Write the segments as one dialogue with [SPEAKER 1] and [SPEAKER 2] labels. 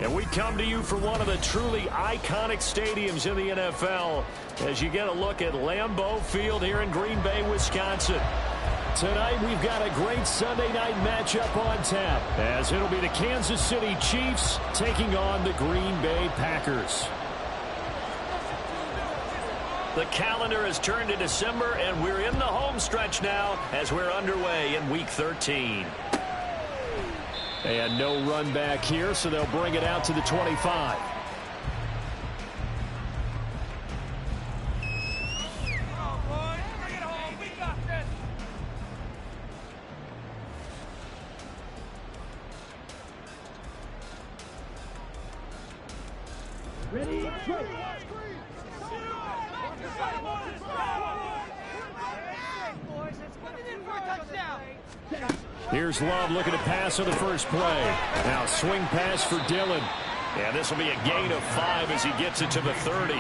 [SPEAKER 1] And we come to you from one of the truly iconic stadiums in the NFL as you get a look at Lambeau Field here in Green Bay, Wisconsin. Tonight we've got a great Sunday night matchup on tap as it'll be the Kansas City Chiefs taking on the Green Bay Packers. The calendar has turned to December, and we're in the home stretch now as we're underway in Week 13. And no run back here, so they'll bring it out to the 25.
[SPEAKER 2] Ready, go.
[SPEAKER 1] Here's Love looking to pass on the first play. Now swing pass for Dillon. And this will be a gain of 5 as he gets it to the 30.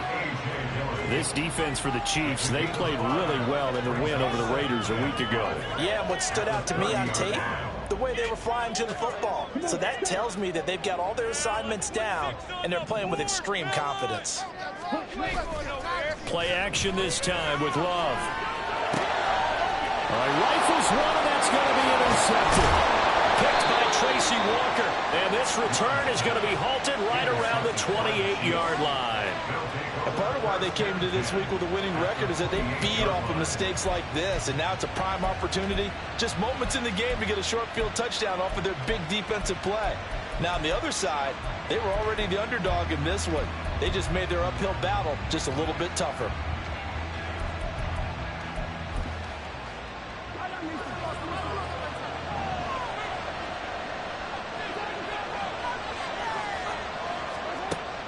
[SPEAKER 1] This defense for the Chiefs, they played really well in the win over the Raiders a week ago.
[SPEAKER 3] Yeah, what stood out to me on tape, the way they were flying to the football. So that tells me that they've got all their assignments down, and they're playing with extreme confidence.
[SPEAKER 1] Play action this time with Love. All right, rifles one, and that's going to be intercepted. Picked by Tracy Walker. And this return is going to be halted right around the 28-yard line.
[SPEAKER 4] And part of why they came to this week with a winning record is that they feed off of mistakes like this. And now it's a prime opportunity, just moments in the game to get a short field touchdown off of their big defensive play. Now on the other side, they were already the underdog in this one. They just made their uphill battle just a little bit tougher.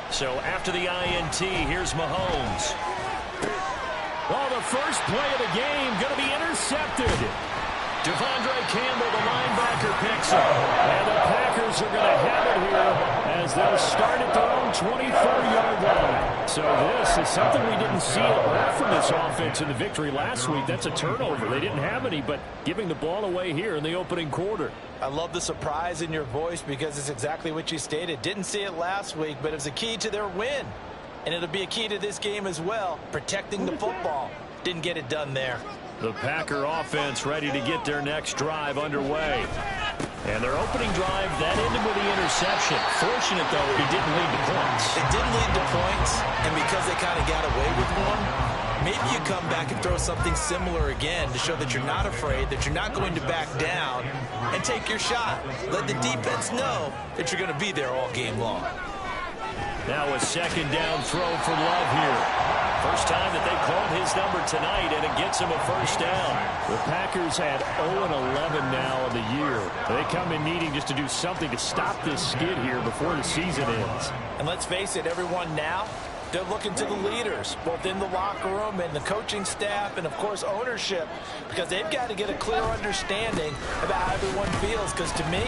[SPEAKER 1] So after the INT, here's Mahomes. Oh, the first play of the game going to be intercepted. Devondre Campbell, the linebacker, picks up. And the Packers are going to have it here as they'll start at their own 24-yard line. So this is something we didn't see a lot from this offense in the victory last week. That's a turnover. They didn't have any, but giving the ball away here in the opening quarter.
[SPEAKER 3] I love the surprise in your voice because it's exactly what you stated. Didn't see it last week, but it was a key to their win. And it'll be a key to this game as well, protecting the football. Didn't get it done there.
[SPEAKER 1] The Packer offense ready to get their next drive underway. And their opening drive, that ended with the interception. Fortunate, though, it didn't lead to points.
[SPEAKER 3] It didn't lead to points, and because they kind of got away with one, maybe you come back and throw something similar again to show that you're not afraid, that you're not going to back down, and take your shot. Let the defense know that you're going to be there all game long.
[SPEAKER 1] Now a second down throw for Love here. First time that they called his number tonight, and it gets him a first down. The Packers had 0-11 now in the year. They come in needing just to do something to stop this skid here before the season ends.
[SPEAKER 3] And let's face it, everyone now, they're looking to the leaders, both in the locker room and the coaching staff and, of course, ownership, because they've got to get a clear understanding about how everyone feels. Because to me,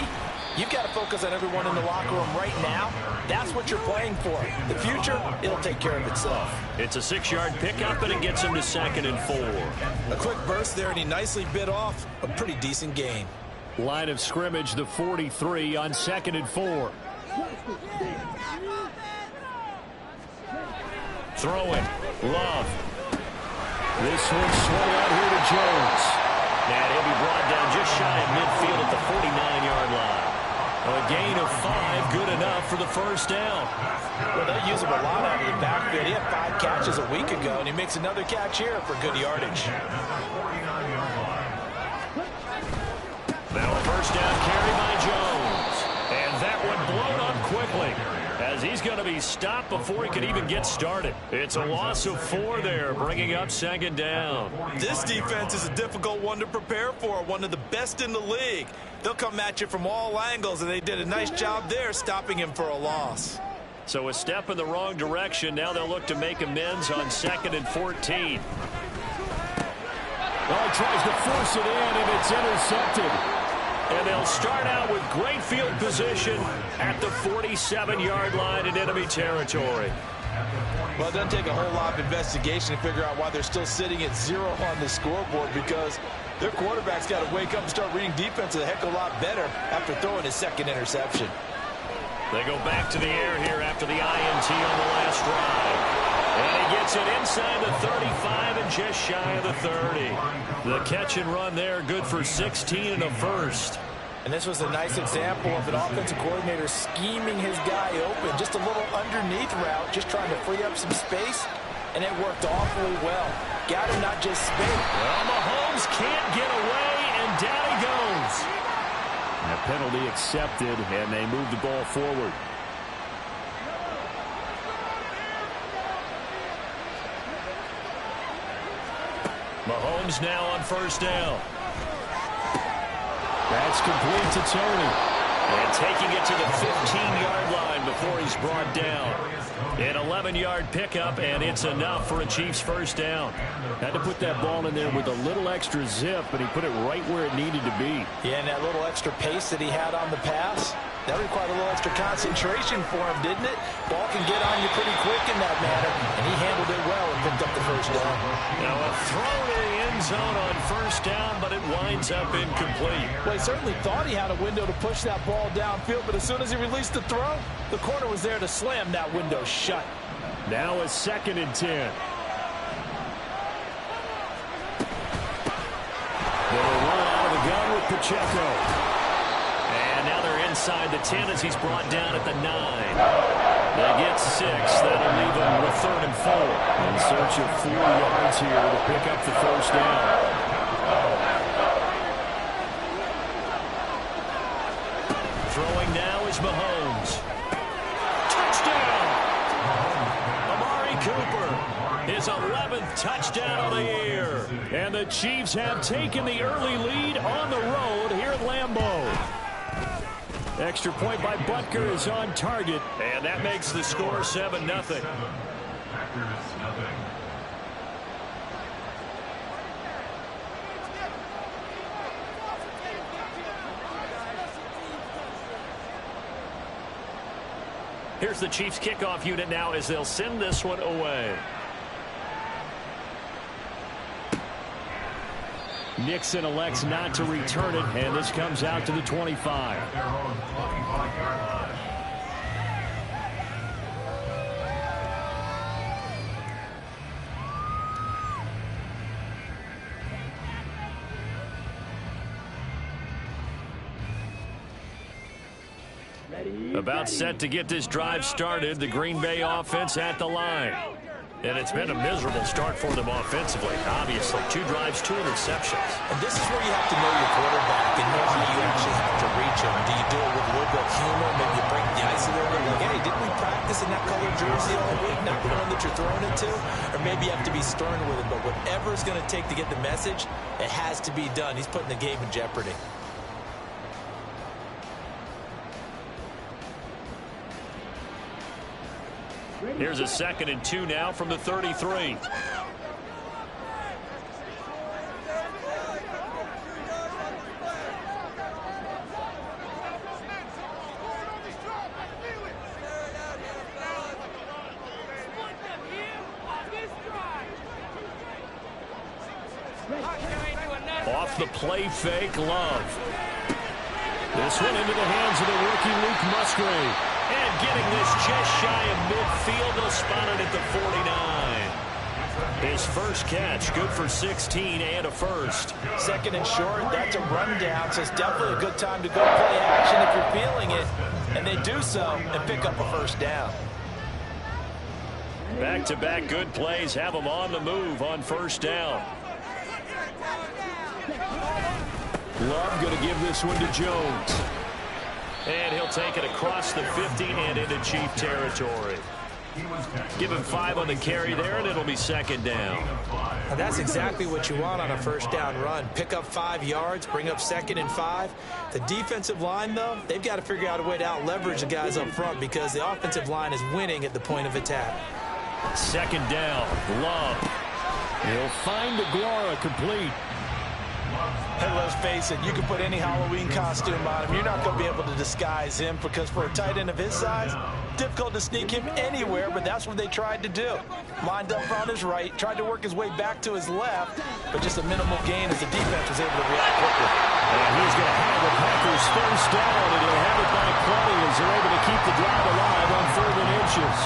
[SPEAKER 3] you've got to focus on everyone in the locker room right now. That's what you're playing for. The future, it'll take care of itself.
[SPEAKER 1] It's a 6-yard pickup, and it gets him to 2nd and 4.
[SPEAKER 3] A quick burst there, and he nicely bit off a pretty decent gain.
[SPEAKER 1] Line of scrimmage, the 43 on 2nd and 4. Throwing. Love. This one swung out here to Jones. And he'll be brought down just shy of midfield at the 49-yard line. A gain of 5, good enough for the first down.
[SPEAKER 3] Well, they use him a lot out of the backfield. He had 5 catches a week ago, and he makes another catch here for good yardage.
[SPEAKER 1] Now a first down carry by Jones. And that one blown up quickly as he's going to be stopped before he can even get started. It's a loss of 4 there, bringing up 2nd down.
[SPEAKER 4] This defense is a difficult one to prepare for, one of the best in the league. They'll come at you from all angles, and they did a nice job there stopping him for a loss.
[SPEAKER 1] So a step in the wrong direction. Now they'll look to make amends on 2nd and 14. Oh, he tries to force it in, and it's intercepted. And they'll start out with great field position at the 47-yard line in enemy territory.
[SPEAKER 4] Well, it doesn't take a whole lot of investigation to figure out why they're still sitting at 0 on the scoreboard, because their quarterback's got to wake up and start reading defense a heck of a lot better after throwing his 2nd interception.
[SPEAKER 1] They go back to the air here after the INT on the last drive. And he gets it inside the 35 and just shy of the 30. The catch and run there, good for 16 and a first.
[SPEAKER 3] And this was a nice example of an offensive coordinator scheming his guy open. Just a little underneath route, just trying to free up some space. And it worked awfully well. Got him not just spin.
[SPEAKER 1] Well, Mahomes can't get away, and down he goes. A penalty accepted, and they move the ball forward. Mahomes now on first down. That's complete to Tony. And taking it to the 15-yard line before he's brought down. An 11-yard pickup, and it's enough for a Chiefs first down. Had to put that ball in there with a little extra zip, but he put it right where it needed to be.
[SPEAKER 3] Yeah, and that little extra pace that he had on the pass, that required a little extra concentration for him, didn't it? Ball can get on you pretty quick in that manner, and he handled it well and picked up the first down.
[SPEAKER 1] Now a throw to the end zone on first down, but it winds up incomplete.
[SPEAKER 4] Well, he certainly thought he had a window to push that ball downfield, but as soon as he released the throw, the corner was there to slam that window shut.
[SPEAKER 1] Now a 2nd and 10. They'll run out of the gun with Pacheco. And now they're inside the 10 as he's brought down at the 9. They get 6. That'll leave them with 3rd and 4. In search of 4 yards here to pick up the first down. Throwing now is Mahomes. Touchdown! Amari Cooper, his 11th touchdown of the year. And the Chiefs have taken the early lead on the road here at Lambeau. Extra point by Butker is on target, and that makes the score 7-0. Here's the Chiefs kickoff unit now as they'll send this one away. Nixon elects not to return it, and this comes out to the 25. About set to get this drive started, the Green Bay offense at the line. And it's been a miserable start for them offensively. Obviously, 2 drives, 2 interceptions.
[SPEAKER 3] And this is where you have to know your quarterback and know how you actually have to reach him. Do you do it with a little bit of humor? Maybe you break the ice a little bit. Like, hey, didn't we practice in that colored jersey all week? Not the one that you're throwing it to? Or maybe you have to be stern with him. But whatever it's going to take to get the message, it has to be done. He's putting the game in jeopardy.
[SPEAKER 1] Here's a 2nd and 2 now from the 33. Off the play fake, Love. This one into the hands of the rookie Luke Musgrave. And getting this just shy of midfield, they'll spot it at the 49. His first catch, good for 16 and a first. 2nd and short, that's a rundown, so it's definitely a good time to go play action if you're feeling it. And they do so and pick up a first down. Back-to-back good plays have them on the move on first down. Love going to give this one to Jones. And he'll take it across the 50 and into Chief territory. Give him 5 on the carry there, and it'll be 2nd down.
[SPEAKER 3] Now that's exactly what you want on a first down run. Pick up 5 yards, bring up 2nd and 5. The defensive line, though, they've got to figure out a way to out-leverage the guys up front because the offensive line is winning at the point of attack.
[SPEAKER 1] 2nd down, Love. He'll find DeGuara complete.
[SPEAKER 3] Hey, let's face it, you can put any Halloween costume on him. You're not going to be able to disguise him because for a tight end of his size, difficult to sneak him anywhere, but that's what they tried to do. Lined up on his right, tried to work his way back to his left, but just a minimal gain as the defense was able to react quickly.
[SPEAKER 1] And he's going to have the Packers first down, and he'll have it by plenty as they're able to keep the drive alive on 3rd and inches.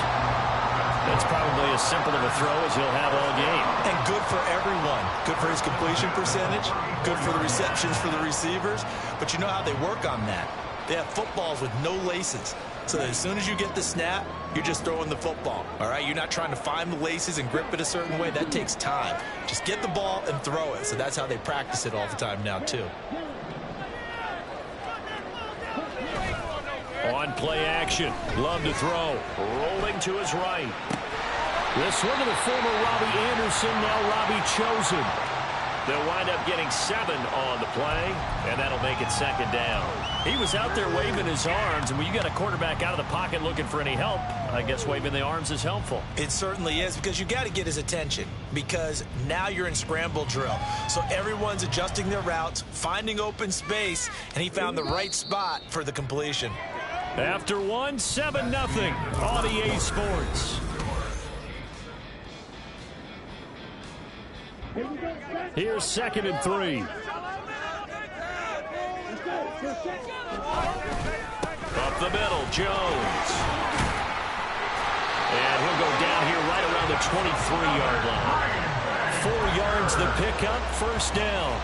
[SPEAKER 1] That's probably as simple of a throw as he'll have all game.
[SPEAKER 4] And good for everyone. Good for his completion percentage. Good for the receptions for the receivers. But you know how they work on that. They have footballs with no laces. So that as soon as you get the snap, you're just throwing the football. All right? You're not trying to find the laces and grip it a certain way. That takes time. Just get the ball and throw it. So that's how they practice it all the time now, too.
[SPEAKER 1] On play action, Love to throw, rolling to his right. This one to the former Robbie Anderson, now Robbie Chosen. They'll wind up getting 7 on the play, and that'll make it 2nd down. He was out there waving his arms, and when you got a quarterback out of the pocket looking for any help, I guess waving the arms is helpful.
[SPEAKER 3] It certainly is, because you got to get his attention, because now you're in scramble drill. So everyone's adjusting their routes, finding open space, and he found the right spot for the completion.
[SPEAKER 1] After 1, 7-0 on EA Sports. Here's 2nd and 3. Up the middle, Jones. And he'll go down here right around the 23-yard line. 4 yards the pickup, 1st down.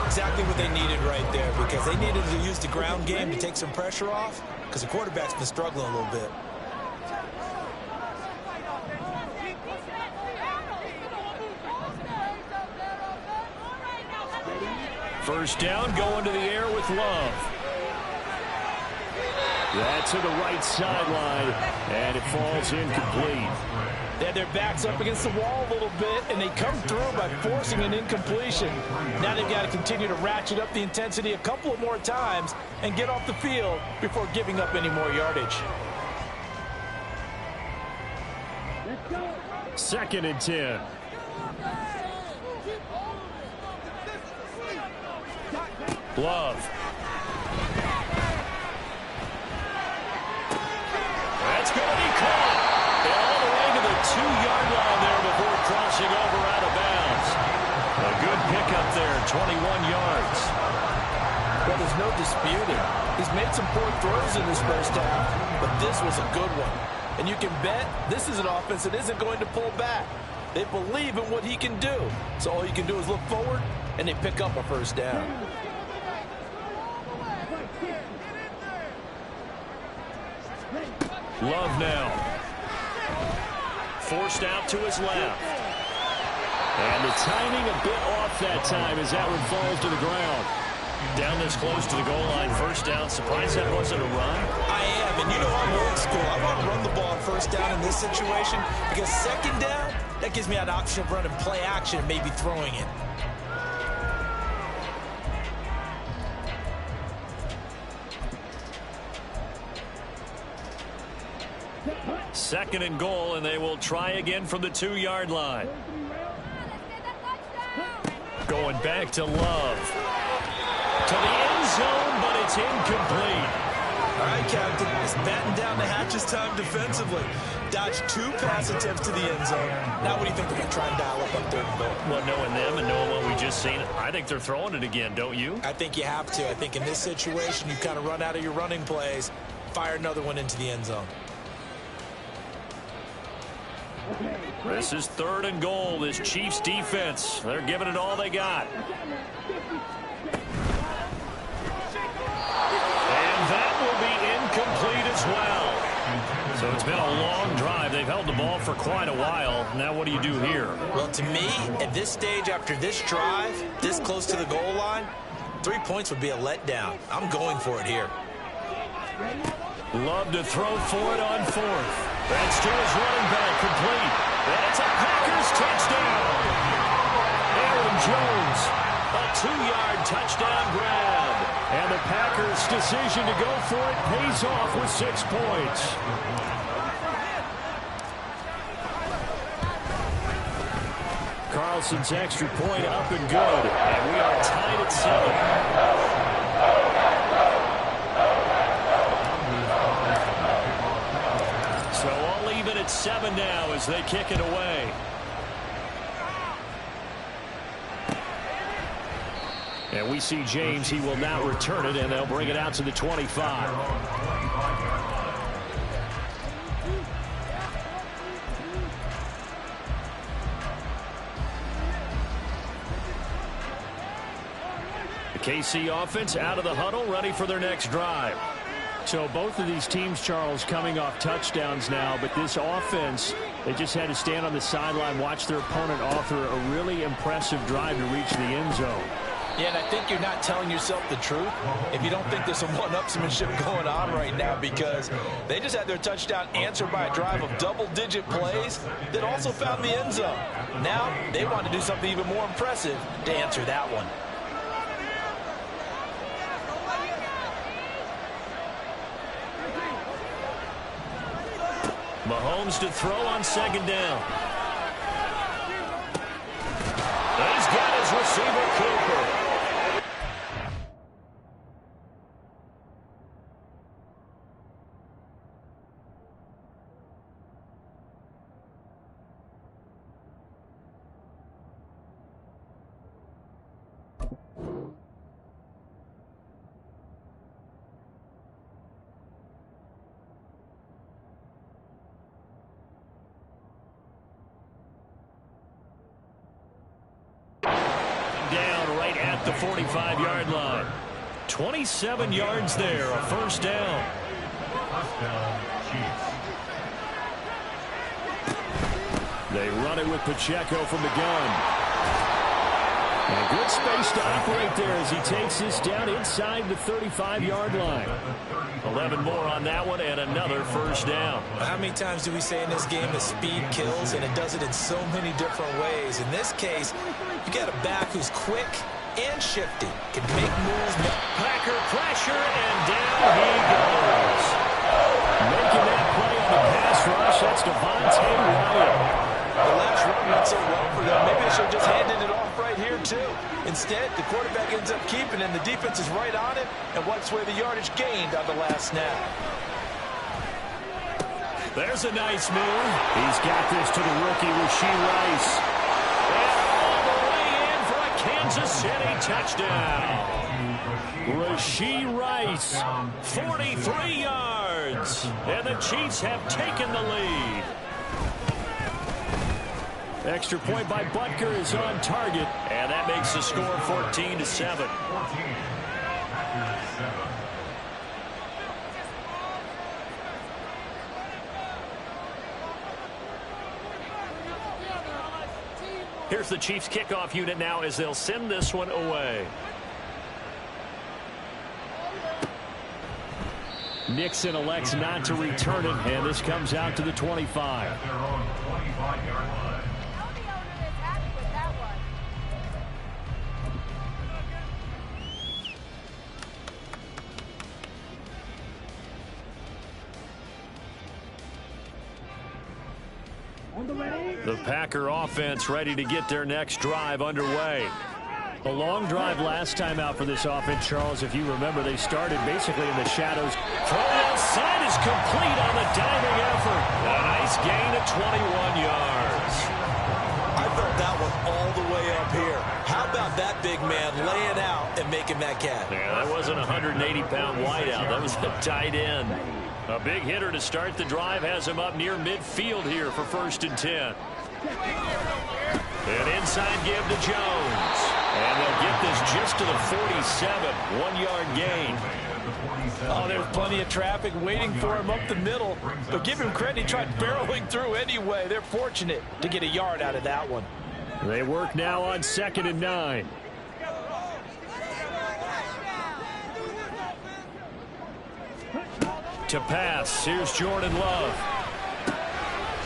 [SPEAKER 3] Exactly what they needed right there, because they needed to use the ground game to take some pressure off, because the quarterback's been struggling a little bit.
[SPEAKER 1] First down, going to the air with Love. That's to the right sideline, and it falls incomplete.
[SPEAKER 3] They had their backs up against the wall a little bit, and they come through by forcing an incompletion. Now they've got to continue to ratchet up the intensity a couple of more times and get off the field before giving up any more yardage.
[SPEAKER 1] 2nd and 10. Love. That's going to be caught. All the way to the 2-yard line there before crossing over out of bounds. A good pickup there, 21 yards.
[SPEAKER 3] Well, there's no disputing. He's made some poor throws in this first half, but this was a good one. And you can bet this is an offense that isn't going to pull back. They believe in what he can do. So all you can do is look forward, and they pick up a first down.
[SPEAKER 1] Love now. Forced out to his left. And the timing a bit off that time as that one falls to the ground. Down this close to the goal line, first down. Surprised that wasn't a run?
[SPEAKER 3] I am, and you know I'm old school. I want to run the ball on first down in this situation because 2nd down, that gives me an option of running play action and maybe throwing it.
[SPEAKER 1] Second and goal, and they will try again from the 2-yard line. Going back to Love. To the end zone, but it's incomplete.
[SPEAKER 3] All right, Captain. It's batting down the hatches time defensively. Dodged 2 pass attempts to the end zone. Now what do you think they're going to try and dial up 3rd and goal?
[SPEAKER 1] Well, knowing them and knowing what we just seen, I think they're throwing it again, don't you?
[SPEAKER 3] I think you have to. I think in this situation, you kind of run out of your running plays, fire another one into the end zone.
[SPEAKER 1] This is 3rd and goal. This Chiefs defense, they're giving it all they got. And that will be incomplete as well. So it's been a long drive. They've held the ball for quite a while. Now what do you do here?
[SPEAKER 3] Well, to me, at this stage, after this drive, this close to the goal line, 3 points would be a letdown. I'm going for it here.
[SPEAKER 1] Love to throw for it on 4th. That's to his running back, complete. That's a Packers touchdown. Aaron Jones, a 2-yard touchdown grab. And the Packers' decision to go for it pays off with 6 points. Carlson's extra point up and good. And we are tied at 7. 7 now as they kick it away. And we see James. He will now return it, and they'll bring it out to the 25. The KC offense out of the huddle, ready for their next drive. So both of these teams, Charles, coming off touchdowns now, but this offense, they just had to stand on the sideline, watch their opponent offer a really impressive drive to reach the end zone.
[SPEAKER 3] Yeah, and I think you're not telling yourself the truth if you don't think there's some one-upsmanship going on right now, because they just had their touchdown answered by a drive of double-digit plays that also found the end zone. Now they want to do something even more impressive to answer that one.
[SPEAKER 1] Mahomes to throw on 2nd down. He's got his receiver, Cooper. Down right at the 45-yard line. 27 yards there, a 1st down. They run it with Pacheco from the gun. And good space to operate there as he takes this down inside the 35-yard line. 11 more on that one and another 1st down.
[SPEAKER 3] How many times do we say in this game that speed kills, and it does it in so many different ways? In this case, you got a back who's quick and shifty, can make moves.
[SPEAKER 1] Packer pressure, and down he goes. Making that play on the pass rush, that's Devontae Wyatt.
[SPEAKER 3] The last run went so well for them. Maybe they should have just handed it off right here, too. Instead, the quarterback ends up keeping it, and the defense is right on it and wipes away the yardage gained on the last snap.
[SPEAKER 1] There's a nice move. He's got this to the rookie, Rashee Rice. And all the way in for a Kansas City touchdown. Rashee Rice, 43 yards. And the Chiefs have taken the lead. Extra point by Butker is on target, and that makes the score 14-7. Here's the Chiefs kickoff unit now as they'll send this one away. Nixon elects not to return it, and this comes out to the 25. The Packer offense ready to get their next drive underway. A long drive last time out for this offense, Charles. If you remember, they started basically in the shadows. Throw outside is complete on the diving effort. A nice gain of 21 yards.
[SPEAKER 3] I felt that one all the way up here. How about that big man laying out and making that catch?
[SPEAKER 1] Yeah, that wasn't a 180-pound wideout. That was a tight end. A big hitter to start the drive has him up near midfield here for 1st and 10. An inside give to Jones. And they'll get this just to the 47. 1-yard gain.
[SPEAKER 3] Oh, there's plenty of traffic waiting for him up the middle. But give him credit, he tried barreling through anyway. They're fortunate to get a yard out of that one.
[SPEAKER 1] They work now on 2nd and 9. To pass, here's Jordan Love.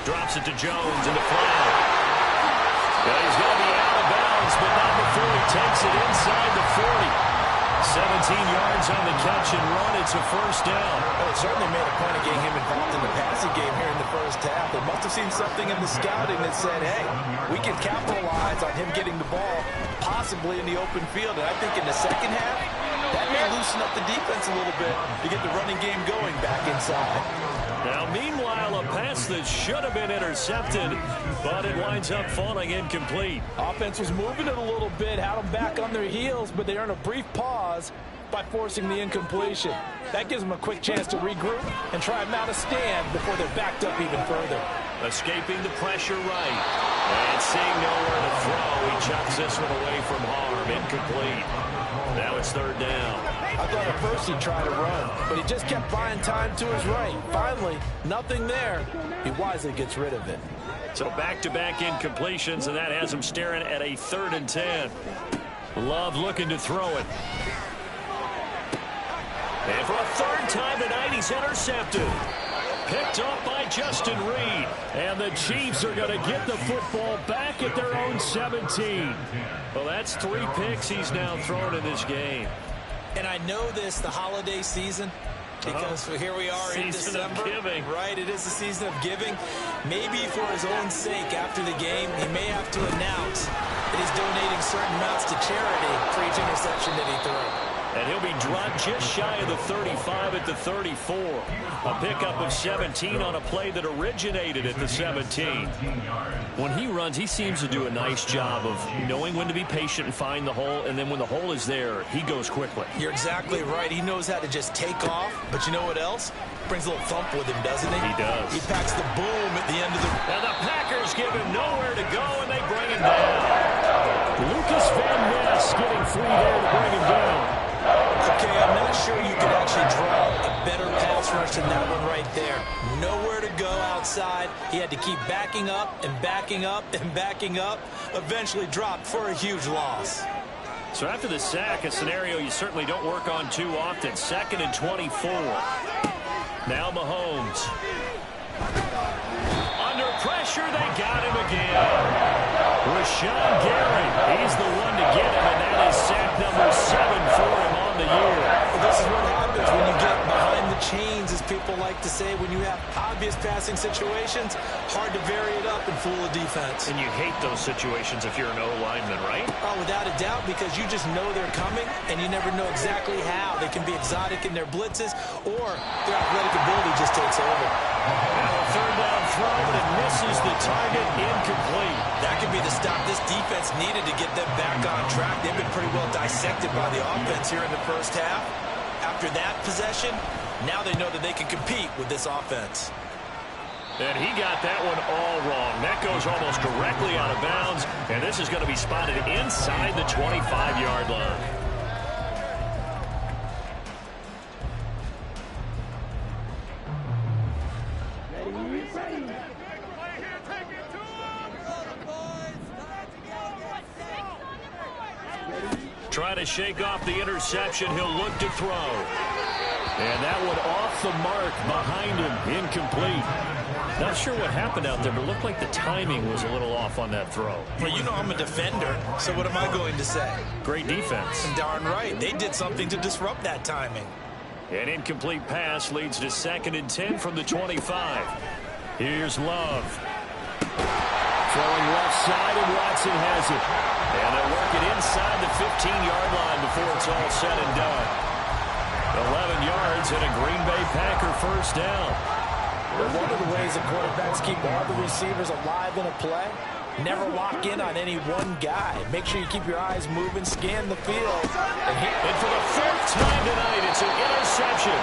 [SPEAKER 1] Drops it to Jones in the flat. Well, he's going to be out of bounds, but not before he takes it inside the 40. 17 yards on the catch and run. It's a 1st down.
[SPEAKER 3] Well, it certainly made a point of getting him involved in the passing game here in the 1st half. They must have seen something in the scouting that said, hey, we can capitalize on him getting the ball possibly in the open field. And I think in the 2nd half, that Maybe loosen up the defense a little bit to get the running game going back inside.
[SPEAKER 1] Now, meanwhile, a pass that should have been intercepted, but it winds up falling incomplete.
[SPEAKER 3] Offense was moving it a little bit, had them back on their heels, but they earned a brief pause by forcing the incompletion. That gives them a quick chance to regroup and try and mount a stand before they're backed up even further.
[SPEAKER 1] Escaping the pressure right. And seeing nowhere to throw, he chucks this one away from harm. Incomplete. Now it's third down.
[SPEAKER 3] I thought at first he'd try to run, but he just kept buying time to his right. Finally, nothing there. He wisely gets rid of it.
[SPEAKER 1] So back-to-back incompletions, and that has him staring at a 3rd and 10. Love looking to throw it. And for a 3rd time tonight, he's intercepted. Picked up by Justin Reed. And the Chiefs are going to get the football back at their own 17. Well, that's 3 picks he's now thrown in this game.
[SPEAKER 3] And I know this, the holiday season, because here we are in December.
[SPEAKER 1] Season of giving.
[SPEAKER 3] Right, it is the season of giving. Maybe for his own sake after the game, he may have to announce that he's donating certain amounts to charity for each interception that he threw.
[SPEAKER 1] And he'll be dropped just shy of the 35 at the 34. A pickup of 17 on a play that originated at the 17. When he runs, he seems to do a nice job of knowing when to be patient and find the hole, and then when the hole is there, he goes quickly.
[SPEAKER 3] You're exactly right. He knows how to just take off, but you know what else? Brings a little thump with him, doesn't he?
[SPEAKER 1] He does.
[SPEAKER 3] He packs the boom at the end of the...
[SPEAKER 1] And the Packers give him nowhere to go, and they bring him down. Lucas Van Ness getting free there to bring him down.
[SPEAKER 3] Okay, I'm not sure you could actually draw a better pass rush than that one right there. Nowhere to go outside. He had to keep backing up and backing up and backing up. Eventually dropped for a huge loss.
[SPEAKER 1] So after the sack, a scenario you certainly don't work on too often. 2nd and 24. Now Mahomes. Under pressure, they got him again. Rashawn Gary, he's the one to get him, and that is sack number 7 for him on the year.
[SPEAKER 3] Well, this is what happens when you get behind the chains, as people like to say. When you have obvious passing situations, hard to vary it up and fool a defense.
[SPEAKER 1] And you hate those situations if you're an O-lineman, right?
[SPEAKER 3] Oh, without a doubt, because you just know they're coming, and you never know exactly how. They can be exotic in their blitzes, or their athletic ability just takes over.
[SPEAKER 1] Now a 3rd down throw, and it misses the target, incomplete.
[SPEAKER 3] That could be the stop this defense needed to get them back on track. They've been pretty well dissected by the offense here in the first half. After that possession, now they know that they can compete with this offense.
[SPEAKER 1] And he got that one all wrong. That goes almost directly out of bounds, and this is going to be spotted inside the 25-yard line. Trying to shake off the interception. He'll look to throw. And that one off the mark behind him. Incomplete. Not sure what happened out there, but it looked like the timing was a little off on that throw.
[SPEAKER 3] Well, you know I'm a defender, so what am I going to say?
[SPEAKER 1] Great defense.
[SPEAKER 3] Darn right. They did something to disrupt that timing.
[SPEAKER 1] An incomplete pass leads to 2nd and 10 from the 25. Here's Love. Throwing left side, and Watson has it. And they'll work it inside the 15-yard line before it's all said and done. 11 yards and a Green Bay Packer 1st down.
[SPEAKER 3] Well, one of the ways that quarterbacks keep all the receivers alive in a play, never lock in on any one guy. Make sure you keep your eyes moving, scan the field.
[SPEAKER 1] And for the 4th time tonight, it's an interception.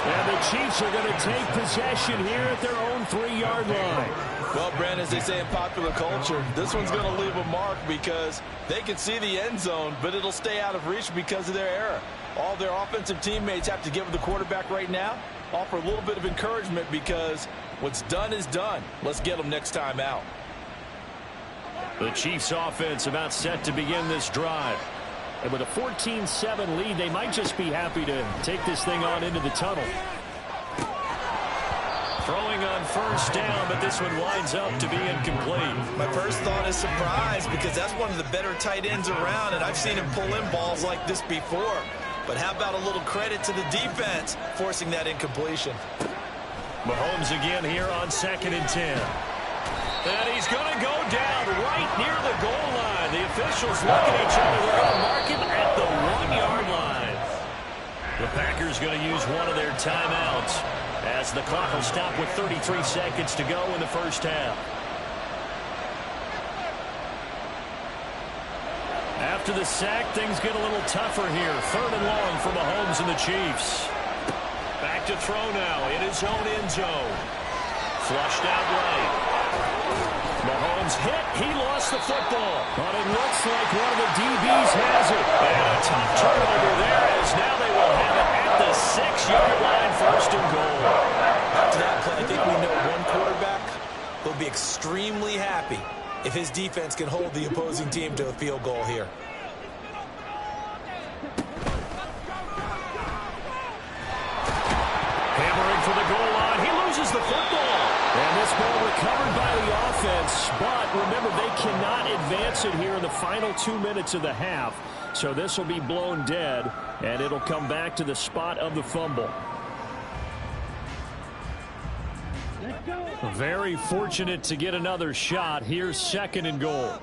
[SPEAKER 1] And the Chiefs are going to take possession here at their own 3-yard line.
[SPEAKER 4] Well, Brandon, as they say in popular culture, this one's going to leave a mark because they can see the end zone, but it'll stay out of reach because of their error. All their offensive teammates have to give the quarterback right now, offer a little bit of encouragement because what's done is done. Let's get them next time out.
[SPEAKER 1] The Chiefs offense about set to begin this drive. And with a 14-7 lead, they might just be happy to take this thing on into the tunnel. Throwing on 1st down, but this one winds up to be incomplete.
[SPEAKER 3] My first thought is surprise because that's one of the better tight ends around, and I've seen him pull in balls like this before. But how about a little credit to the defense forcing that incompletion?
[SPEAKER 1] Mahomes again here on 2nd and 10. And he's going to go down right near the goal line. The officials look at each other. They're going to mark him at the 1-yard line. is going to use one of their timeouts as the clock will stop with 33 seconds to go in the first half. After the sack, things get a little tougher here. 3rd and long for Mahomes and the Chiefs. Back to throw now in his own end zone. Flushed out right. Mahomes hit. He lost the football. But it looks like one of the DBs has it. And a tough turnover there as now they will have it at the 6-yard line, 1st and goal.
[SPEAKER 3] After that play, I think we know one quarterback will be extremely happy if his defense can hold the opposing team to a field goal here.
[SPEAKER 1] Hammering for the goal line. He loses the football. And this ball recovered by the offense. But remember, they cannot advance it here in the final 2 minutes of the half. So this will be blown dead, and it'll come back to the spot of the fumble. Very fortunate to get another shot. Here's 2nd and goal. Off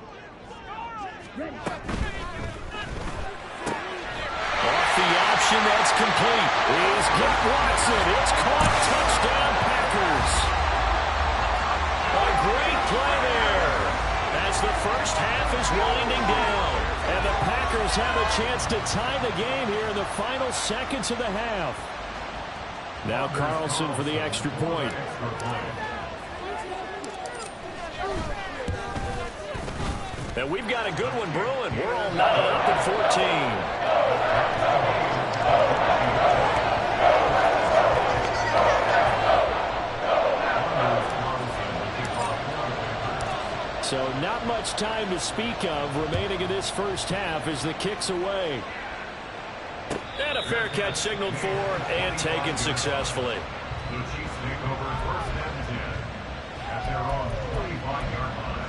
[SPEAKER 1] the option, that's complete. He's got Watson. It's caught. Touchdown, Packers. A great play there as the first half is winding down. And the Packers have a chance to tie the game here in the final seconds of the half. Now Carlson for the extra point. And we've got a good one brewing. We're all knotted up at 14. So not much time to speak of remaining in this first half as the kick's away. And a fair catch signaled for and taken successfully.
[SPEAKER 2] The Chiefs take over 1st and 10 at their own 45-yard line.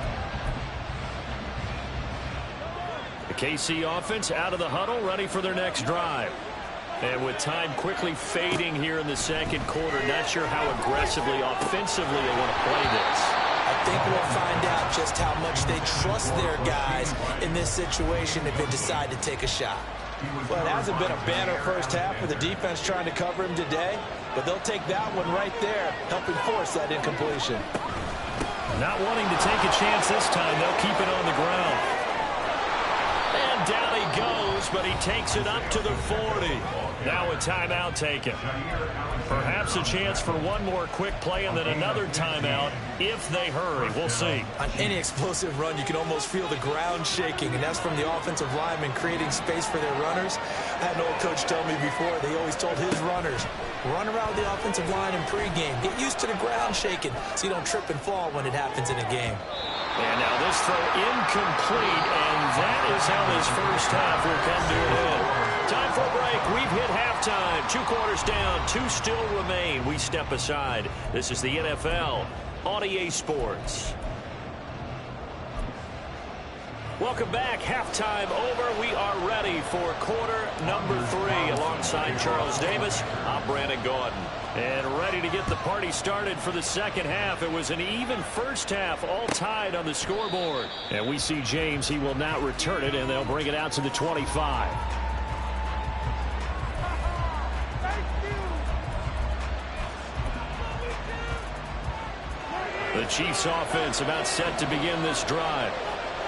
[SPEAKER 1] The KC offense out of the huddle, ready for their next drive. And with time quickly fading here in the 2nd quarter, not sure how aggressively, offensively they want to play this.
[SPEAKER 3] I think we'll find out just how much they trust their guys in this situation if they decide to take a shot.
[SPEAKER 4] Well, it hasn't been a banner first half for the defense trying to cover him today, but they'll take that one right there, helping force that incompletion.
[SPEAKER 1] Not wanting to take a chance this time, they'll keep it on the ground. And down he goes, but he takes it up to the 40. Now a timeout taken. Perhaps a chance for one more quick play and then another timeout if they hurry. We'll see.
[SPEAKER 3] On any explosive run, you can almost feel the ground shaking, and that's from the offensive linemen creating space for their runners. I had an old coach tell me before, they always told his runners, run around the offensive line in pregame. Get used to the ground shaking so you don't trip and fall when it happens in a game.
[SPEAKER 1] And now this throw incomplete, and that is how this first half will come to an end. Time for a break. We've hit halftime. 2 quarters down, 2 still remain. We step aside. This is the NFL on EA Sports. Welcome back. Halftime over. We are ready for quarter number 3. Alongside Charles Davis, I'm Brandon Gaudin. And ready to get the party started for the second half. It was an even first half, all tied on the scoreboard. And we see James. He will not return it, and they'll bring it out to the 25. The Chiefs offense about set to begin this drive.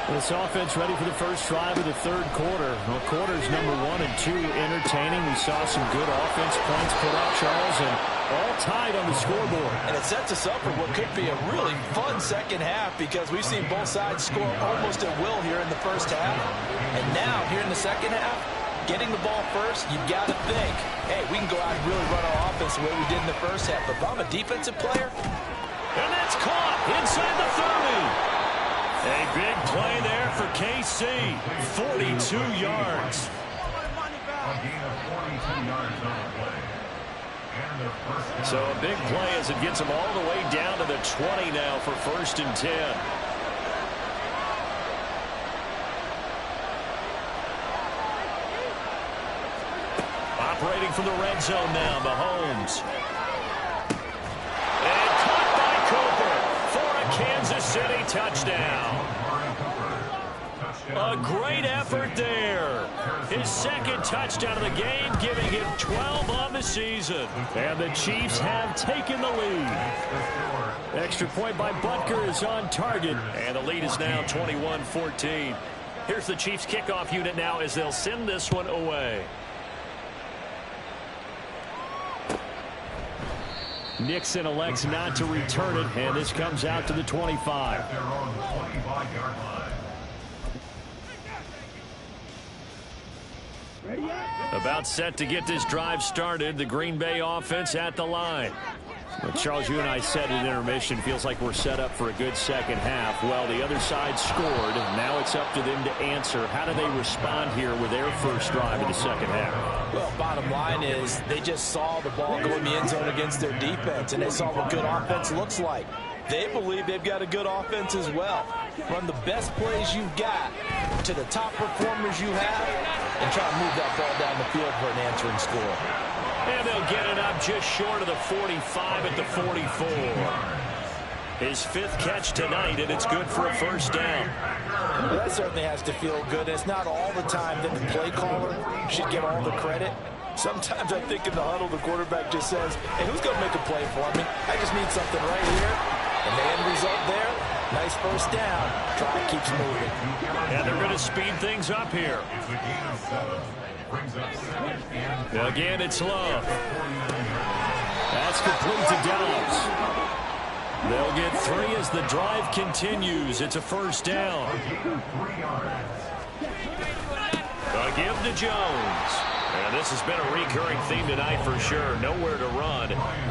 [SPEAKER 1] This offense ready for the first drive of the 3rd quarter. Well, quarters number 1 and 2 entertaining. We saw some good offense points put up, Charles, and all tied on the scoreboard.
[SPEAKER 4] And it sets us up for what could be a really fun second half because we've seen both sides score almost at will here in the first half. And now, here in the second half, getting the ball first, you've got to think, hey, we can go out and really run our offense the way we did in the first half. But if I'm a defensive player,
[SPEAKER 1] and that's caught inside the 30. A big play there for KC. 42 yards.
[SPEAKER 2] A gain of 42 yards on the play. And the first down.
[SPEAKER 1] So a big play as it gets them all the way down to the 20 now for 1st and 10. Operating from the red zone now, Mahomes. And caught by Cooper for a Kansas City touchdown. A great effort there. His second touchdown of the game, giving him 12 on the season. And the Chiefs have taken the lead. Extra point by Butker is on target. And the lead is now 21-14. Here's the Chiefs kickoff unit now as they'll send this one away. Nixon elects not to return it, and this comes out to the 25. About set to get this drive started. The Green Bay offense at the line. Well, Charles, you and I said at intermission, feels like we're set up for a good second half. Well, the other side scored. Now it's up to them to answer. How do they respond here with their first drive of the second half?
[SPEAKER 3] Well, bottom line is they just saw the ball go in the end zone against their defense, and they saw what good offense looks like. They believe they've got a good offense as well. Run the best plays you've got to the top performers you have and try to move that ball down the field for an answering score.
[SPEAKER 1] And they'll get it up just short of the 45 at the 44. His fifth catch tonight, and it's good for a first down.
[SPEAKER 3] Well, that certainly has to feel good. It's not all the time that the play caller should get all the credit. Sometimes I think in the huddle, the quarterback just says, hey, who's going to make a play for me? I just need something right here. And the end result there, nice first down. Drive keeps moving.
[SPEAKER 1] And they're going to speed things up here. Again, it's Love. That's complete to Dobbs. They'll get 3 as the drive continues. It's a first down. A give to Jones. And this has been a recurring theme tonight for sure. Nowhere to run.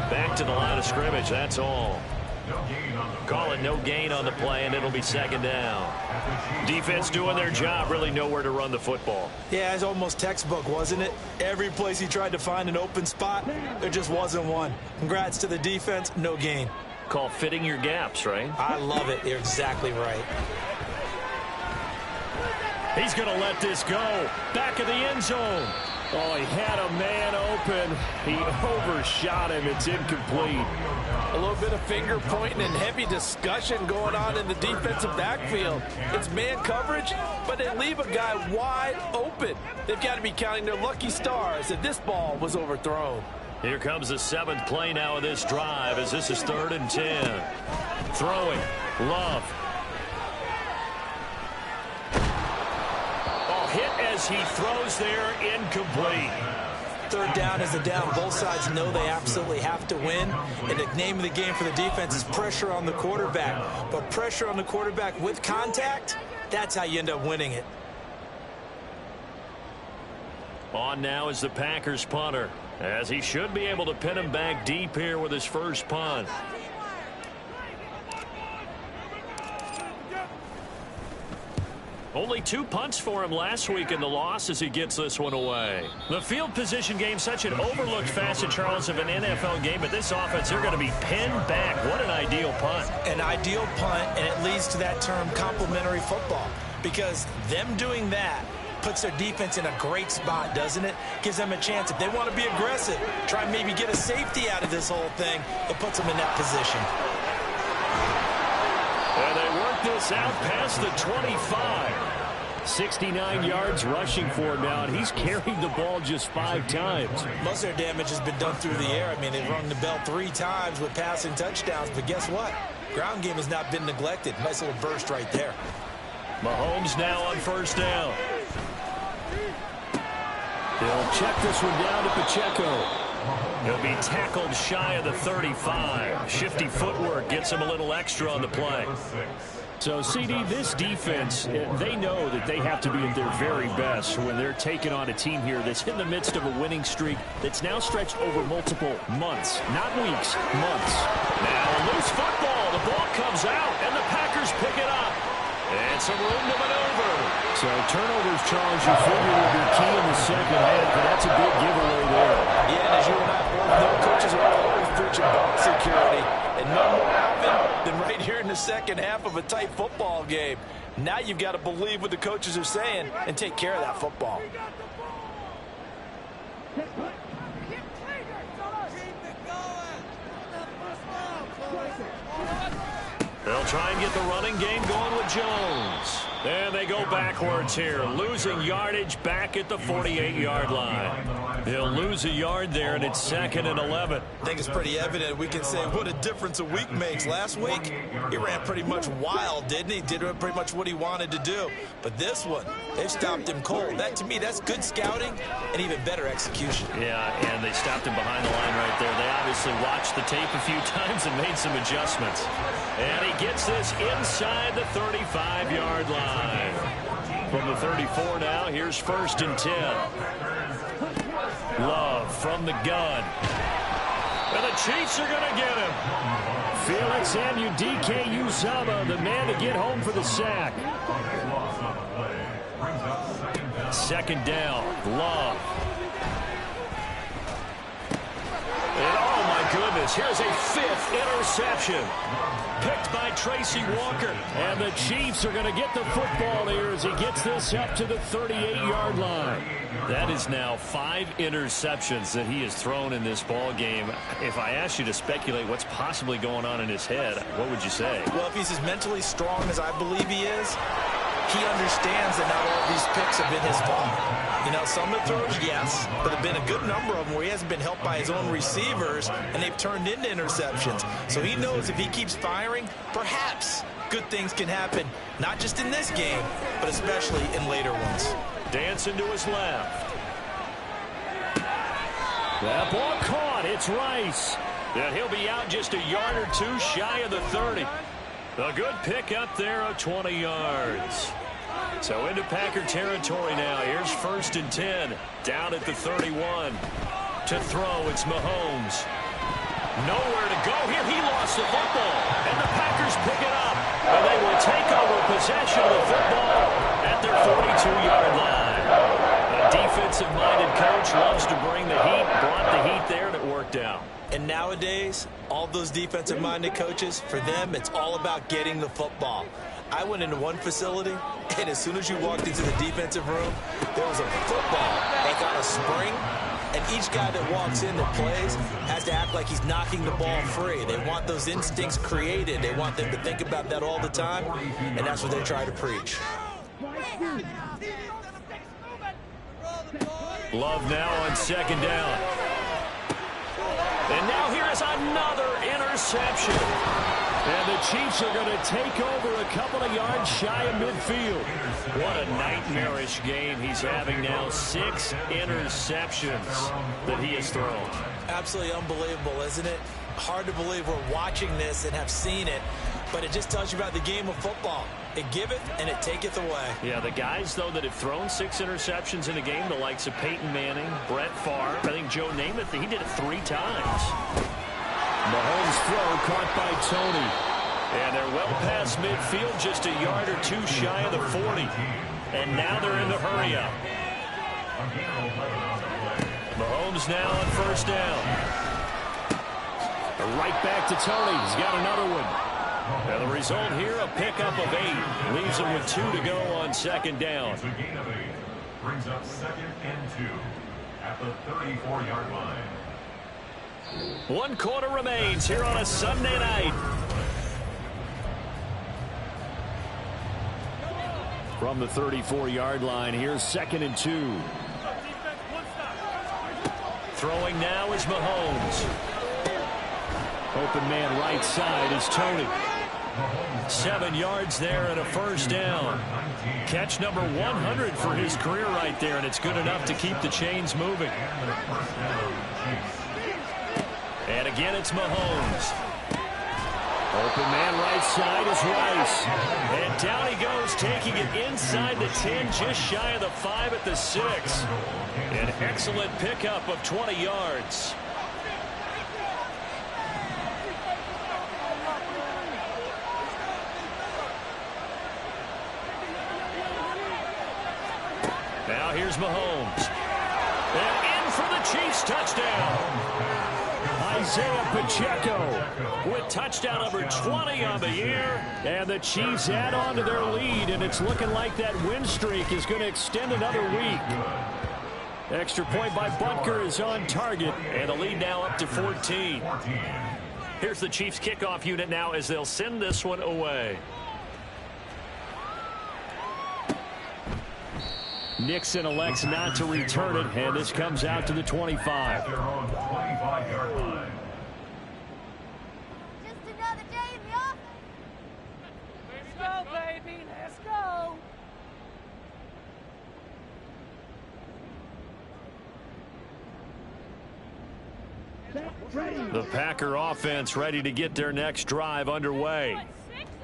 [SPEAKER 1] Back to the line of scrimmage, that's all. Call it no gain on the play, and it'll be second down. Defense doing their job, really nowhere to run the football.
[SPEAKER 3] Yeah, it's almost textbook, wasn't it? Every place he tried to find an open spot, there just wasn't one. Congrats to the defense, no gain.
[SPEAKER 1] Call fitting your gaps, right?
[SPEAKER 3] I love it. You're exactly right.
[SPEAKER 1] He's going to let this go. Back of the end zone. Oh, he had a man open. He overshot him. It's incomplete.
[SPEAKER 3] A little bit of finger pointing and heavy discussion going on in the defensive backfield. It's man coverage, but they leave a guy wide open. They've got to be counting their lucky stars that this ball was overthrown.
[SPEAKER 1] Here comes the 7th play now of this drive as this is 3rd and 10. Throwing. Love. Oh, hit as he throws there, incomplete.
[SPEAKER 3] Third down is a down. Both sides know they absolutely have to win. And the name of the game for the defense is pressure on the quarterback. But pressure on the quarterback with contact, that's how you end up winning it.
[SPEAKER 1] On now is the Packers punter, as he should be able to pin him back deep here with his first punt. Only 2 punts for him last week in the loss as he gets this one away. The field position game, such an overlooked facet, Charles, of an NFL game, but this offense, they're going to be pinned back. What an ideal punt.
[SPEAKER 3] An ideal punt, and it leads to that term complementary football, because them doing that puts their defense in a great spot, doesn't it? Gives them a chance. If they want to be aggressive, try and maybe get a safety out of this whole thing, it puts them in that position.
[SPEAKER 1] And they work this out past the 25. 69 yards rushing for him now, and he's carried the ball just 5 times.
[SPEAKER 3] Most of their damage has been done through the air. I mean, they've rung the bell 3 times with passing touchdowns, but guess what? Ground game has not been neglected. Nice little burst right there.
[SPEAKER 1] Mahomes now on first down. He'll check this one down to Pacheco. He'll be tackled shy of the 35. Shifty footwork gets him a little extra on the play. So, CD, this defense, they know that they have to be at their very best when they're taking on a team here that's in the midst of a winning streak that's now stretched over multiple months, not weeks, months. Now, a loose football. The ball comes out, and the Packers pick it up. And some room to maneuver. So, turnovers, Charles, you figure will be key in the second half, but that's a big giveaway there.
[SPEAKER 3] Yeah, and as you and I both know, coaches are always preaching ball security. And none more often than right here in the second half of a tight football game. Now you've got to believe what the coaches are saying and take care of that football.
[SPEAKER 1] They'll try and get the running game going with Jones. And they go backwards here, losing yardage back at the 48-yard line. He'll lose a yard there, and it's 2nd and 11.
[SPEAKER 3] I think it's pretty evident. We can say what a difference a week makes. Last week, he ran pretty much wild, didn't he? Did pretty much what he wanted to do. But this one, they stopped him cold. That, to me, that's good scouting and even better execution.
[SPEAKER 1] Yeah, and they stopped him behind the line right there. They obviously watched the tape a few times and made some adjustments. And he gets this inside the 35-yard line. From the 34 now, here's 1st and 10. Love from the gun. And the Chiefs are going to get him. Felix Anudike-Uzomah, the man to get home for the sack. 2nd down, Love. And oh my goodness, here's a 5th interception. Picked by Tracy Walker. And the Chiefs are going to get the football here as he gets this up to the 38-yard line. That is now 5 interceptions that he has thrown in this ball game. If I asked you to speculate what's possibly going on in his head, what would you say?
[SPEAKER 3] Well, if he's as mentally strong as I believe he is, he understands that not all of these picks have been his fault. You know, some of the throws, yes, but there have been a good number of them where he hasn't been helped by his own receivers, and they've turned into interceptions. So he knows if he keeps firing, perhaps good things can happen, not just in this game, but especially in later ones.
[SPEAKER 1] Dancing to his left. That ball caught. It's Rice. And he'll be out just a yard or two shy of the 30. A good pick up there of 20 yards. So into Packer territory now. Here's 1st and 10. Down at the 31. To throw, it's Mahomes. Nowhere to go here. He lost the football. And the Packers pick it up. And they will take over possession of the football at their 42-yard line. A defensive-minded coach loves to bring the heat. Brought the heat there, and it worked out.
[SPEAKER 3] And nowadays, all those defensive-minded coaches, for them, it's all about getting the football. I went into one facility, and as soon as you walked into the defensive room, there was a football like on a spring, and each guy that walks in that plays has to act like he's knocking the ball free. They want those instincts created. They want them to think about that all the time, and that's what they try to preach.
[SPEAKER 1] Love now on 2nd down. And now here is another interception. And the Chiefs are going to take over a couple of yards shy of midfield. What a nightmarish game he's having now. 6 interceptions that he has thrown.
[SPEAKER 3] Absolutely unbelievable, isn't it? Hard to believe we're watching this and have seen it, but it just tells you about the game of football. It giveth and it taketh away.
[SPEAKER 1] Yeah, the guys, though, that have thrown 6 interceptions in a game, the likes of Peyton Manning, Brett Favre, I think Joe Namath, he did it 3 times. Mahomes' throw caught by Tony. And they're well past midfield, just a yard or two shy of the 40. And now they're in the hurry-up. Mahomes now on 1st down. Right back to Tony. He's got another one. And the result here, a pickup of 8. Leaves him with 2 to go on 2nd down.
[SPEAKER 2] Gain of 8 brings up 2nd and 2 at the 34-yard line.
[SPEAKER 1] 1 quarter remains here on a Sunday night. From the 34-yard line, here's 2nd and 2. Throwing now is Mahomes. Open man right side is Tony. 7 yards there and a 1st down. Catch number 100 for his career right there, and it's good enough to keep the chains moving. And again, it's Mahomes. Open man right side is Rice. And down he goes, taking it inside the 10, just shy of the 5 at the 6. An excellent pickup of 20 yards. Now here's Mahomes. And in for the Chiefs touchdown. Isaiah Pacheco with touchdown number 20 on the year. And the Chiefs add on to their lead, and it's looking like that win streak is going to extend another week. Extra point by Butker is on target, and the lead now up to 14. Here's the Chiefs kickoff unit now as they'll send this one away. Nixon elects not to return it, and this comes out to the 25.
[SPEAKER 2] They're on the 25-yard line.
[SPEAKER 5] Just another day in the office.
[SPEAKER 6] Let's go, baby. Let's go.
[SPEAKER 1] The Packer offense ready to get their next drive underway.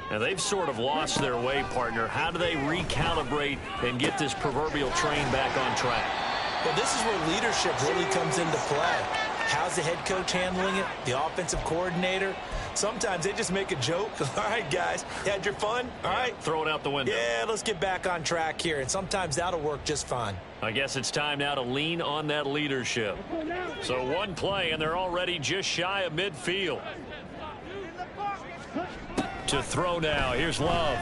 [SPEAKER 1] Now, they've sort of lost their way, partner. How do they recalibrate and get this proverbial train back on track?
[SPEAKER 3] Well, this is where leadership really comes into play. How's the head coach handling it? The offensive coordinator? Sometimes they just make a joke. All right, guys, you had your fun? All right.
[SPEAKER 1] Throw it out the window.
[SPEAKER 3] Yeah, let's get back on track here. And sometimes that'll work just fine.
[SPEAKER 1] I guess it's time now to lean on that leadership. So one play, and they're already just shy of midfield. To throw now. Here's Love.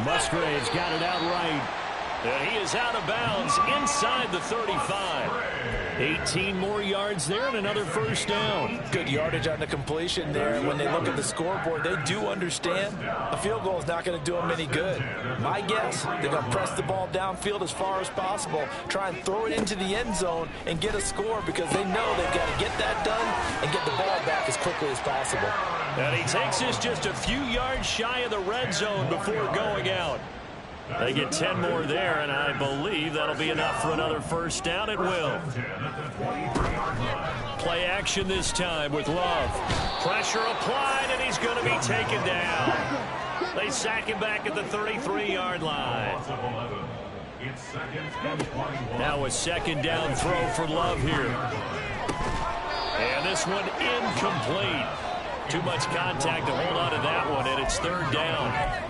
[SPEAKER 1] Musgrave's got it out right. And he is out of bounds inside the 35. 18 more yards there and another first down.
[SPEAKER 3] Good yardage on the completion there. When they look at the scoreboard, they do understand a field goal is not going to do them any good. My guess, they're going to press the ball downfield as far as possible, try and throw it into the end zone and get a score because they know they've got to get that done and get the ball back as quickly as possible.
[SPEAKER 1] And he takes us just a few yards shy of the red zone before going out. They get 10 more there, and I believe that'll be enough for another first down. It will. Play action this time with Love. Pressure applied, and he's going to be taken down. They sack him back at the 33-yard line. Now a second down throw for Love here. And this one incomplete. Too much contact to hold on to that one, and it's third down.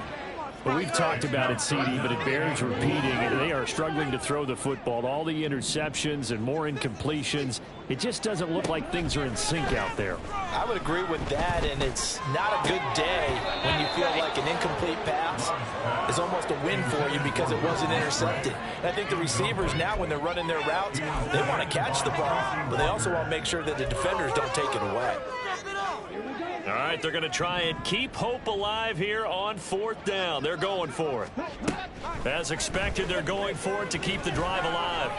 [SPEAKER 1] Well, we've talked about it, CD, but it bears repeating. They are struggling to throw the football. All the interceptions and more incompletions. It just doesn't look like things are in sync out there.
[SPEAKER 3] I would agree with that, and it's not a good day when you feel like an incomplete pass is almost a win for you because it wasn't intercepted. And I think the receivers now, when they're running their routes, they want to catch the ball, but they also want to make sure that the defenders don't take it away.
[SPEAKER 1] All right, they're going to try and keep hope alive here on fourth down. They're going for it. As expected, they're going for it to keep the drive alive.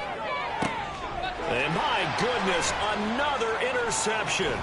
[SPEAKER 1] And my goodness, another interception.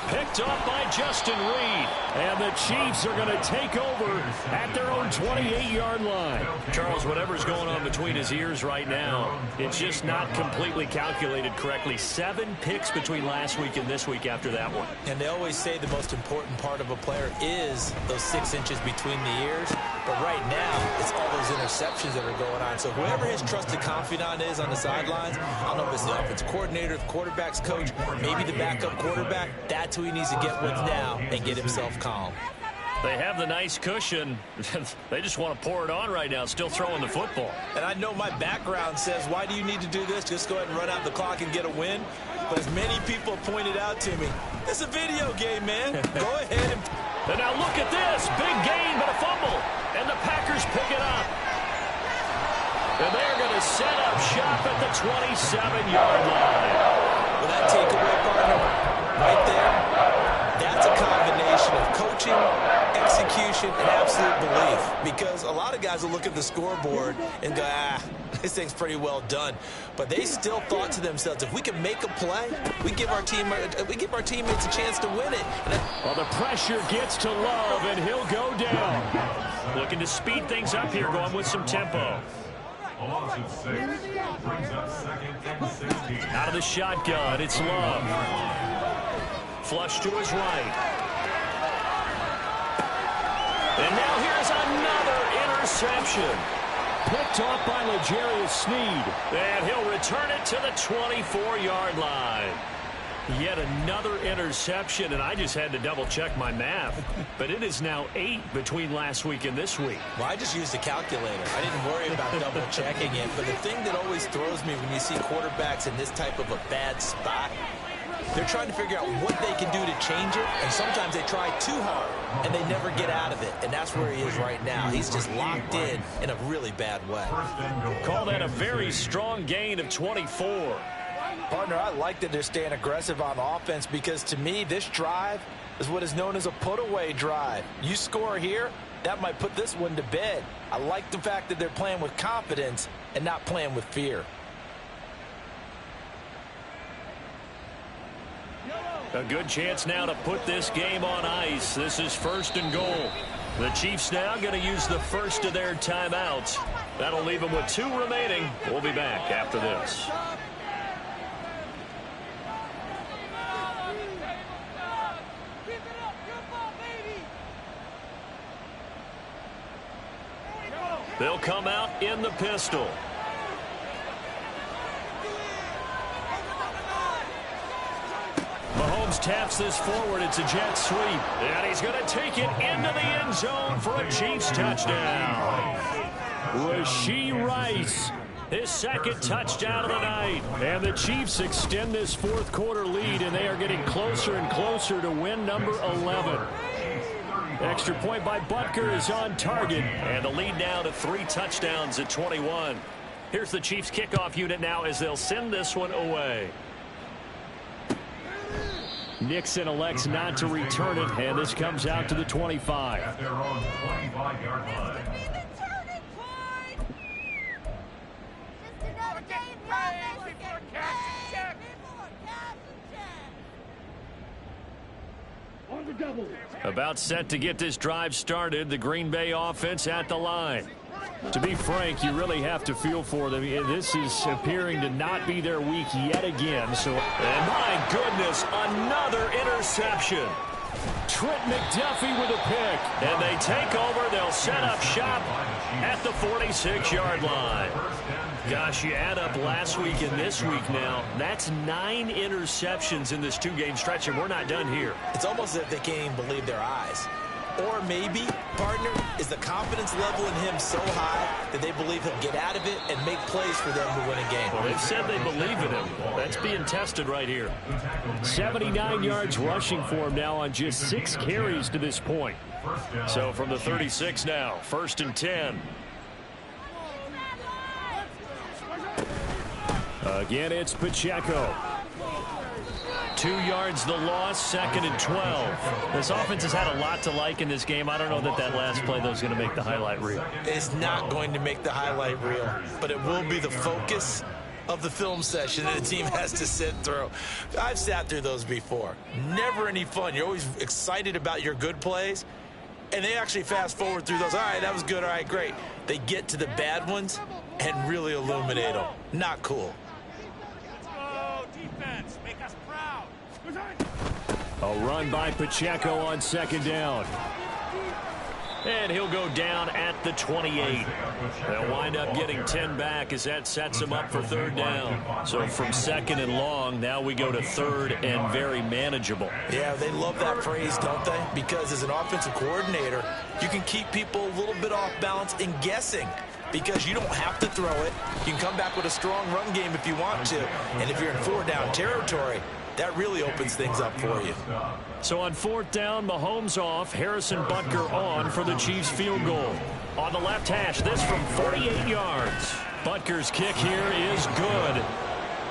[SPEAKER 1] Picked up by Justin Reed. And the Chiefs are going to take over at their own 28-yard line. Charles, whatever's going on between his ears right now, it's just not completely calculated correctly. 7 picks between last week and this week after that one.
[SPEAKER 3] And they always say the most important part of a player is those 6 inches between the ears. But right now, it's all those interceptions that are going on. So whoever his trusted confidant is on the sidelines, I don't know if it's the offensive coordinator, the quarterback's coach, maybe the backup quarterback, that's who he needs to get with now and get himself calm.
[SPEAKER 1] They have the nice cushion. They just want to pour it on right now, still throwing the football.
[SPEAKER 3] And I know my background says, why do you need to do this? Just go ahead and run out the clock and get a win. But as many people pointed out to me, it's a video game, man. Go ahead
[SPEAKER 1] and now look at this. Big gain, but a fumble. And the Packers pick it up. And they're going to set up shop at the 27-yard line.
[SPEAKER 3] Well, that takeaway, partner, right there, that's a combination of coaching, execution, and absolute belief. Because a lot of guys will look at the scoreboard and go, this thing's pretty well done. But they still thought to themselves, if we can make a play, we give our teammates a chance to win it.
[SPEAKER 1] Well, the pressure gets to Love, and he'll go down. Looking to speed things up here, going with some tempo. Out of the shotgun, it's Love. Flush to his right. And now here's another interception. Picked off by L'Jarius Sneed. And he'll return it to the 24-yard line. Yet another interception, and I just had to double-check my math. But it is now 8 between last week and this week.
[SPEAKER 3] Well, I just used a calculator. I didn't worry about double-checking it. But the thing that always throws me when you see quarterbacks in this type of a bad spot, they're trying to figure out what they can do to change it, and sometimes they try too hard, and they never get out of it. And that's where he is right now. He's just locked in a really bad way.
[SPEAKER 1] Call that a very strong gain of 24.
[SPEAKER 3] Partner, I like that they're staying aggressive on offense because, to me, this drive is what is known as a put-away drive. You score here, that might put this one to bed. I like the fact that they're playing with confidence and not playing with fear.
[SPEAKER 1] A good chance now to put this game on ice. This is 1st and goal. The Chiefs now going to use the first of their timeouts. That'll leave them with 2 remaining. We'll be back after this. They'll come out in the pistol. Mahomes taps this forward. It's a jet sweep. And he's going to take it into the end zone for a Chiefs touchdown. Rashee Rice, his 2nd touchdown of the night. And the Chiefs extend this 4th quarter lead, and they are getting closer and closer to win number 11. Extra point by Butker is on target, and the lead now to 3 touchdowns at 21. Here's the Chiefs kickoff unit now as they'll send this one away. Nixon elects not to return it, and this comes out to the 25.
[SPEAKER 2] At their own 25-yard line.
[SPEAKER 1] About set to get this drive started. The Green Bay offense at the line. To be frank, you really have to feel for them. This is appearing to not be their week yet again. And my goodness, another interception. Trent McDuffie with a pick. And they take over. They'll set up shop at the 46-yard line. Gosh, you add up last week and this week now. That's 9 interceptions in this 2-game stretch, and we're not done here.
[SPEAKER 3] It's almost as if they can't even believe their eyes. Or maybe, partner, is the confidence level in him so high that they believe he'll get out of it and make plays for them to win a game.
[SPEAKER 1] Well, they've said they believe in him. That's being tested right here. 79 yards rushing for him now on just 6 carries to this point. So from the 36 now, 1st and 10. Again, it's Pacheco. 2 yards the loss, 2nd and 12. This offense has had a lot to like in this game. I don't know that last play, though, is going to make the highlight reel.
[SPEAKER 3] It's not going to make the highlight reel, but it will be the focus of the film session that the team has to sit through. I've sat through those before. Never any fun. You're always excited about your good plays, and they actually fast forward through those. All right, that was good. All right, great. They get to the bad ones and really illuminate them. Not cool.
[SPEAKER 6] Defense, make us proud.
[SPEAKER 1] A run by Pacheco on 2nd down. And he'll go down at the 28. They'll wind up getting 10 back as that sets him up for 3rd down. So from 2nd and long, now we go to 3rd and very manageable.
[SPEAKER 3] Yeah, they love that phrase, don't they? Because as an offensive coordinator, you can keep people a little bit off balance and guessing. Because you don't have to throw it. You can come back with a strong run game if you want to. And if you're in 4-down territory, that really opens things up for you.
[SPEAKER 1] So on 4th down, Mahomes off, Harrison Butker on for the Chiefs field goal. On the left hash, this from 48 yards. Butker's kick here is good.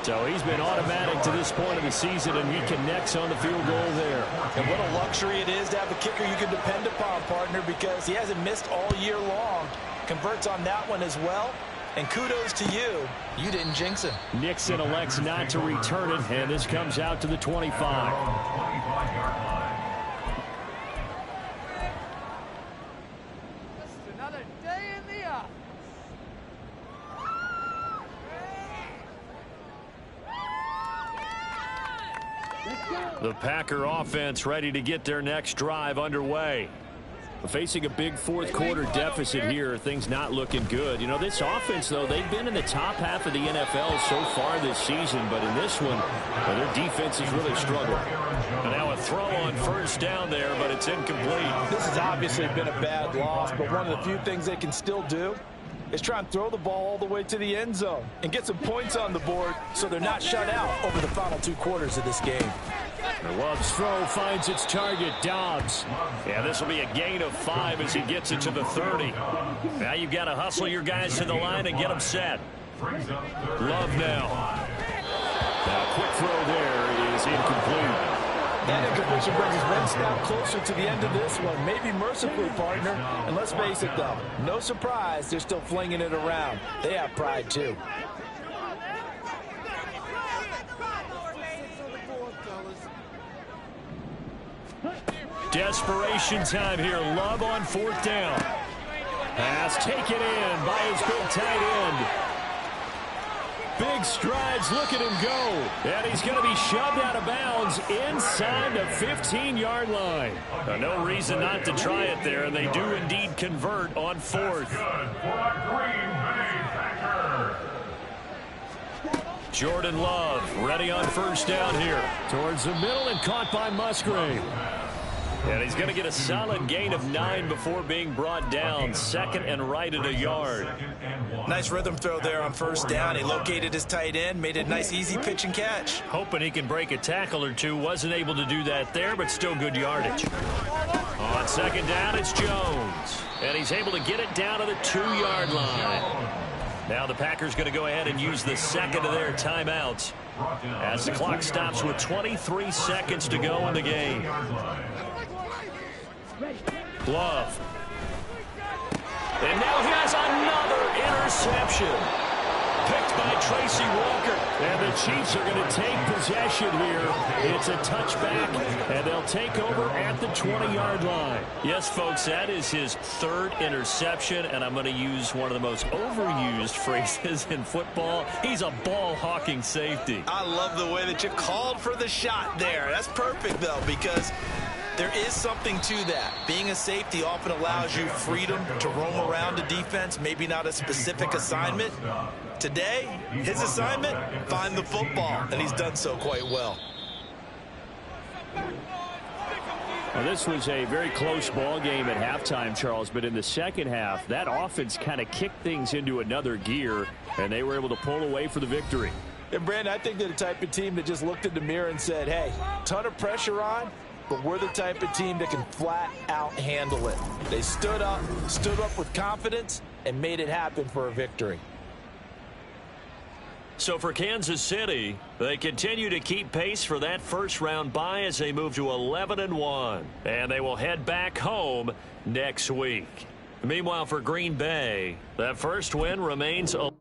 [SPEAKER 1] So he's been automatic to this point of the season, and he connects on the field goal there.
[SPEAKER 3] And what a luxury it is to have a kicker you can depend upon, partner, because he hasn't missed all year long. Converts on that one as well. And kudos to you. You didn't jinx him.
[SPEAKER 1] Nixon elects not to return it, and this comes out to the 25.
[SPEAKER 6] Just another day in the office.
[SPEAKER 1] The Packer offense ready to get their next drive underway. Facing a big 4th quarter deficit here, things not looking good. You know, this offense, though, they've been in the top half of the NFL so far this season, but in this one, well, their defense has really struggled. And now a throw on 1st down there, but it's incomplete.
[SPEAKER 4] This has obviously been a bad loss, but one of the few things they can still do is try and throw the ball all the way to the end zone and get some points on the board so they're not shut out over the final 2 quarters of this game.
[SPEAKER 1] Love's throw finds its target, Dobbs. Yeah, this will be a gain of 5 as he gets it to the 30. Now you've got to hustle your guys to the line and get them set. Love now. Now, quick throw there is incomplete.
[SPEAKER 3] That incompletion brings us one snap closer to the end of this one. Maybe mercifully, partner. And let's face it, though, no surprise, they're still flinging it around. They have pride, too.
[SPEAKER 1] Desperation time here. Love on fourth down. Pass taken in by his big tight end. Big strides, look at him go. And he's going to be shoved out of bounds inside the 15-yard line. No reason not to try it there, and they do indeed convert on fourth. Jordan Love ready on first down here. Towards the middle and caught by Musgrave. And he's going to get a solid gain of 9 before being brought down. Second and right at a yard.
[SPEAKER 3] Nice rhythm throw there on first down. He located his tight end, made a nice easy pitch and catch.
[SPEAKER 1] Hoping he can break a tackle or two. Wasn't able to do that there, but still good yardage. On second down, it's Jones. And he's able to get it down to the 2-yard line. Now the Packers going to go ahead and use the second of their timeouts as the clock stops with 23 seconds to go in the game. Love. And now he has another interception. Picked by Tracy Walker. And the Chiefs are going to take possession here. It's a touchback, and they'll take over at the 20-yard line. Yes, folks, that is his third interception, and I'm going to use one of the most overused phrases in football. He's a ball-hawking safety.
[SPEAKER 3] I love the way that you called for the shot there. That's perfect, though, because there is something to that. Being a safety often allows you freedom to roam around a defense, maybe not a specific assignment. Today, his assignment, find the football, and he's done so quite well.
[SPEAKER 1] Well, this was a very close ball game at halftime, Charles, but in the second half, that offense kind of kicked things into another gear, and they were able to pull away for the victory.
[SPEAKER 3] And, Brandon, I think they're the type of team that just looked in the mirror and said, hey, ton of pressure on, but we're the type of team that can flat out handle it. They stood up with confidence, and made it happen for a victory.
[SPEAKER 1] So for Kansas City, they continue to keep pace for that first-round bye as they move to 11-1. And they will head back home next week. Meanwhile, for Green Bay, that first win remains a